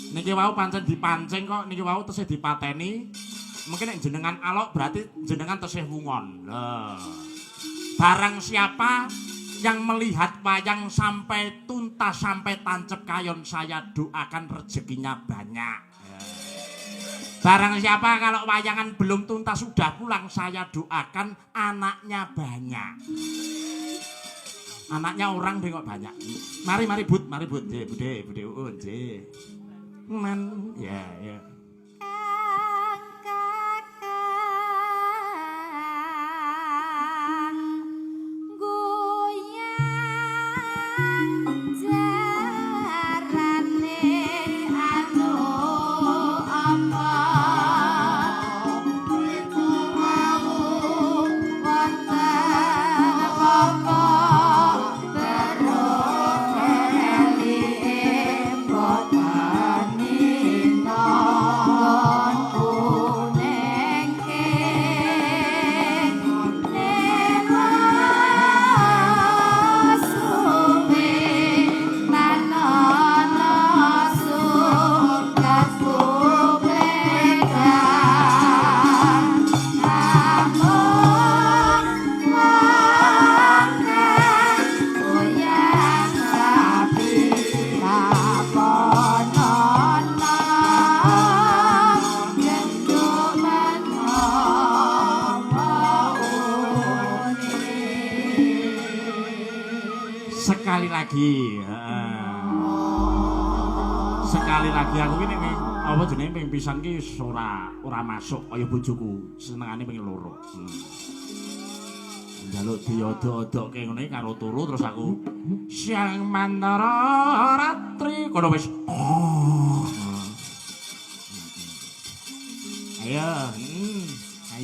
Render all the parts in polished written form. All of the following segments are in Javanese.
Niki wau pancen dipancing kok niki wau tesih dipateni. Mungkin nek jenengan alok berarti jenengan tesih wungon. Barang siapa yang melihat wayang sampai tuntas sampai tancep kayon saya doakan rezekinya banyak. Barang siapa kalau wayangan belum tuntas sudah pulang saya doakan anaknya banyak. Anaknya orang deh kok banyak. Mari Bud, Bude Uun, Man, ya. Sekali lagi aku ini apa jenenge ping pisan ki ora masuk kaya bojoku senengane ping loro. Njaluk diodo-odoke ngene karo turu terus aku Siang Mantara Ratri kono wis.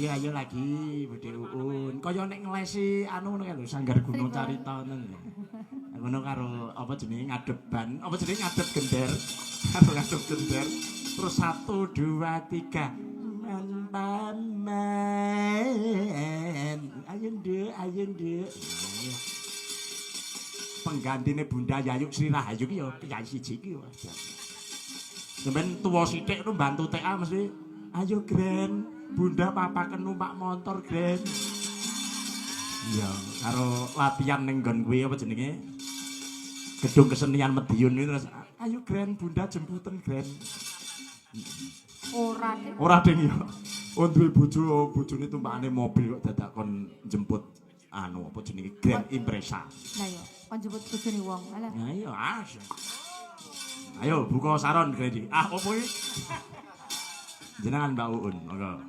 Ayo lagi Bude Uun. Kaya nek nglesi anu ngono lho Sanggar Gunung Carita ngono. Ngono karo apa jenenge ngadeban, apa jenenge ngadep gender. Karo ngadep gender. Terus 1 2 3 men. Ayo Nduk. Penggantine Bunda Yayu Sri Rahayu ki ya piyayi siji ki. Sampeyan tuwa sithik nu bantu TA mesti. Ayo Gren, Bunda papaken numpak motor Gren. Iya, karo latihan ning nggon kuwi apa jenenge? Gedung kesenian Medion itu terus ayo Gren Bunda jemputen Gren. Ora ding ya. Oh duwe bojone tumpakane mobil kok dadak kon jemput anu apa jenenge Grand Impresa. Lah ya, kon jemput bojone wong. Alah. Ya iya Ayo buka saron Gredi. Opo iki? Jenengan Mbak Uun, monggo.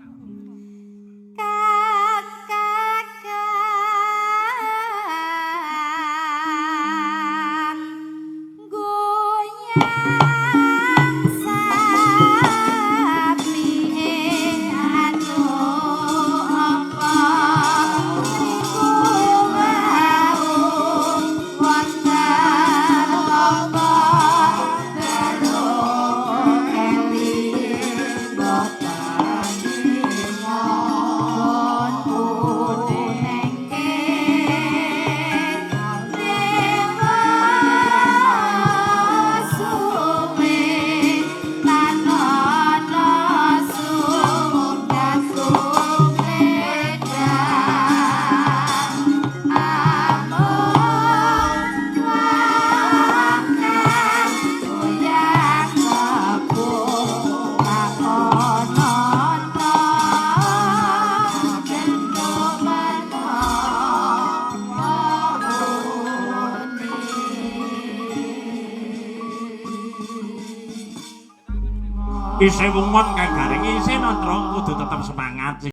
Isih wungon kang garing isih Nandra kudu tetep semangat.